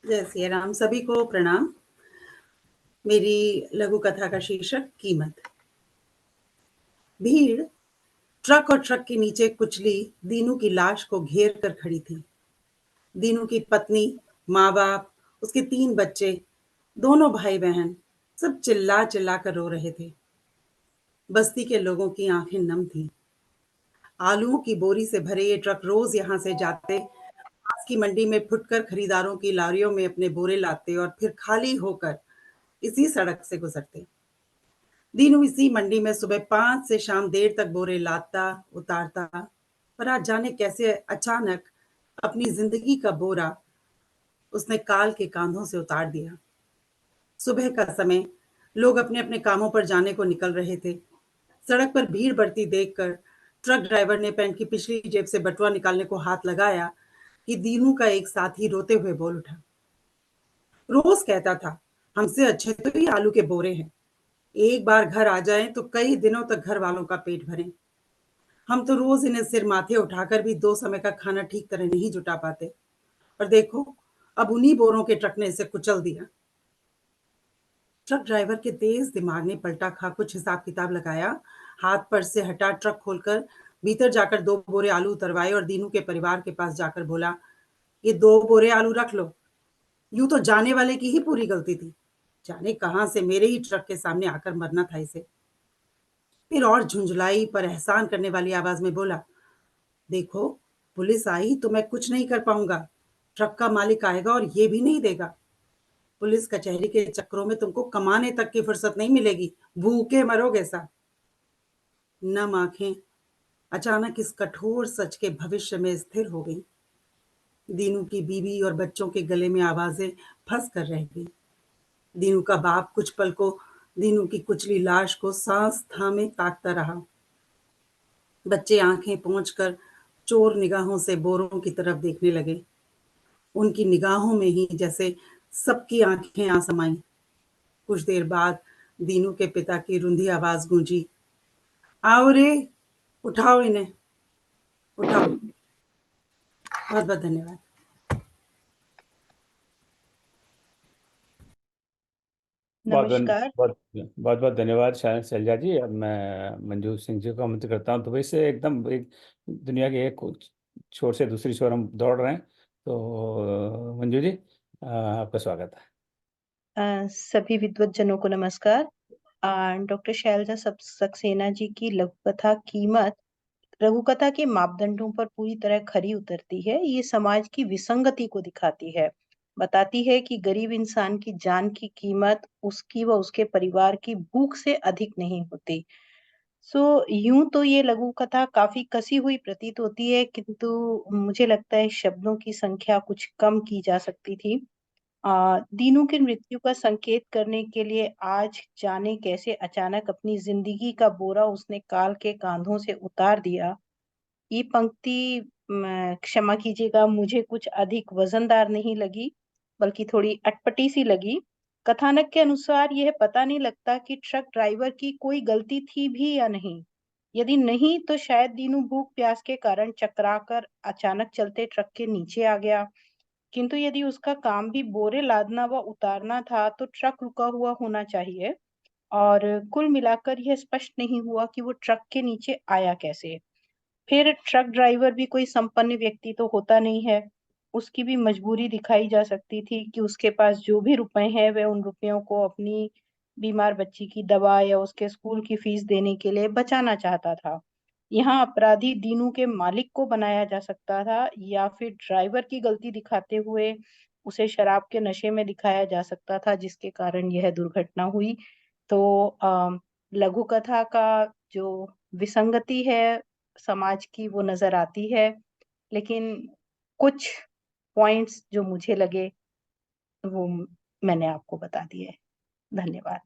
जय सिया राम। सभी को प्रणाम। मेरी लघु कथा का शीर्षक कीमत। भीड़ ट्रक और ट्रक के नीचे कुचली दीनू की लाश को घेर कर खड़ी थी। दीनू की पत्नी, माँ बाप, उसके 3 बच्चे, दोनों भाई बहन सब चिल्ला चिल्ला कर रो रहे थे। बस्ती के लोगों की आंखें नम थीं। आलूओं की बोरी से भरे ये ट्रक रोज यहाँ से जाते, पास की मंडी में फुटकर खरीदारों की लारियों में अपने बोरे लाते और फिर खाली होकर इसी सड़क से गुजरते। दीनू इसी मंडी में सुबह 5 से शाम देर तक बोरे लाता उतारता, पर आज जाने कैसे अचानक अपनी जिंदगी का बोरा उसने काल के कांधों से उतार दिया। सुबह का समय, लोग अपने अपने कामों पर जाने को निकल रहे थे। सड़क पर भीड़ बढ़ती देखकर ट्रक ड्राइवर ने पैंट की पिछली जेब से बटुआ निकालने को हाथ लगाया कि दीनू का एक साथी रोते हुए बोल उठा। रोज कहता था, हमसे अच्छे तो ये आलू के बोरे हैं। एक बार घर आ जाएं तो कई दिनों तक घर वालों का पेट भरें। हम तो रोज इन्हें सिर माथे उठाकर भी 2 समय का खाना ठीक तरह नहीं जुटा पाते। और देखो, अब उन्हीं बोरों के ट्रक ने इसे कुचल दिया। ट्रक ड्राइवर के तेज दिमाग ने पलटा खा कुछ हिसाब किताब लगाया, हाथ पर से हटा, ट्रक खोलकर भीतर जाकर 2 बोरे आलू उतरवाए और दीनू के परिवार के पास जाकर बोला, ये 2 बोरे आलू रख लो। यूं तो जाने वाले की ही पूरी गलती थी। जाने कहां से मेरे ही ट्रक के सामने आकर मरना था इसे। फिर और झुंझलाई पर एहसान करने वाली आवाज में बोला, देखो, पुलिस आई तो मैं कुछ नहीं कर पाऊंगा। ट्रक का मालिक आएगा और ये भी नहीं देगा। पुलिस कचहरी के चक्करों में तुमको कमाने तक की फुर्सत नहीं मिलेगी। भूखे मरोगे सा। नम आंखें अचानक इस कठोर सच के भविष्य में स्थिर हो गई। दीनू की बीवी और बच्चों के गले में आवाजें फंस कर रह गई। दीनू का बाप कुछ पल को दीनू की कुचली लाश को सांस थामे ताकता रहा। बच्चे आंखें पोंछकर चोर निगाहों से बोरों की तरफ देखने लगे। उनकी निगाहों में ही जैसे सबकी आंखें आ समाईं। कुछ देर बाद दीनू के पिता की रुंधी आवाज गूंजी, आओ रे, उठाओ इन्हें, उठाओ। बहुत बहुत धन्यवाद। बहुत नमस्कार। बहुत बहुत बहुत धन्यवाद शैलजा जी। अब मैं मंजू सिंह जी को आमंत्रित करता हूँ। तो वैसे एकदम एक दुनिया के एक छोर से दूसरी छोर हम दौड़ रहे हैं। तो मंजू जी, आपका स्वागत है। सभी विद्वत को नमस्कार। डॉक्टर शैलजा सक्सेना जी की लघु कथा कीमत लघु कथा के मापदंडों पर पूरी तरह खरी उतरती है। ये समाज की विसंगति को दिखाती है, बताती है कि गरीब इंसान की जान की कीमत उसकी व उसके परिवार की भूख से अधिक नहीं होती। यूं तो ये लघु कथा काफी कसी हुई प्रतीत होती है, किंतु मुझे लगता है शब्दों की संख्या कुछ कम की जा सकती थी। दीनू की मृत्यु का संकेत करने के लिए आज जाने कैसे अचानक अपनी जिंदगी का बोरा उसने काल के कांधों से उतार दिया। ये पंक्ति क्षमा कीजिएगा, मुझे कुछ अधिक वजनदार नहीं लगी, बल्कि थोड़ी अटपटी सी लगी। कथानक के अनुसार यह पता नहीं लगता कि ट्रक ड्राइवर की कोई गलती थी भी या नहीं। यदि नहीं तो शायद दीनू भूख प्यास के कारण चकराकर अचानक चलते ट्रक के नीचे आ गया। किंतु यदि उसका काम भी बोरे लादना व उतारना था तो ट्रक रुका हुआ होना चाहिए। और कुल मिलाकर यह स्पष्ट नहीं हुआ कि वो ट्रक के नीचे आया कैसे। फिर ट्रक ड्राइवर भी कोई संपन्न व्यक्ति तो होता नहीं है। उसकी भी मजबूरी दिखाई जा सकती थी कि उसके पास जो भी रुपए हैं वह उन रुपयों को अपनी बीमार बच्ची की दवा या उसके स्कूल की फीस देने के लिए बचाना चाहता था। यहाँ अपराधी दीनू के मालिक को बनाया जा सकता था, या फिर ड्राइवर की गलती दिखाते हुए उसे शराब के नशे में दिखाया जा सकता था, जिसके कारण यह दुर्घटना हुई। तो लघु कथा का जो विसंगति है समाज की वो नजर आती है, लेकिन कुछ पॉइंट्स जो मुझे लगे वो मैंने आपको बता दिए। धन्यवाद।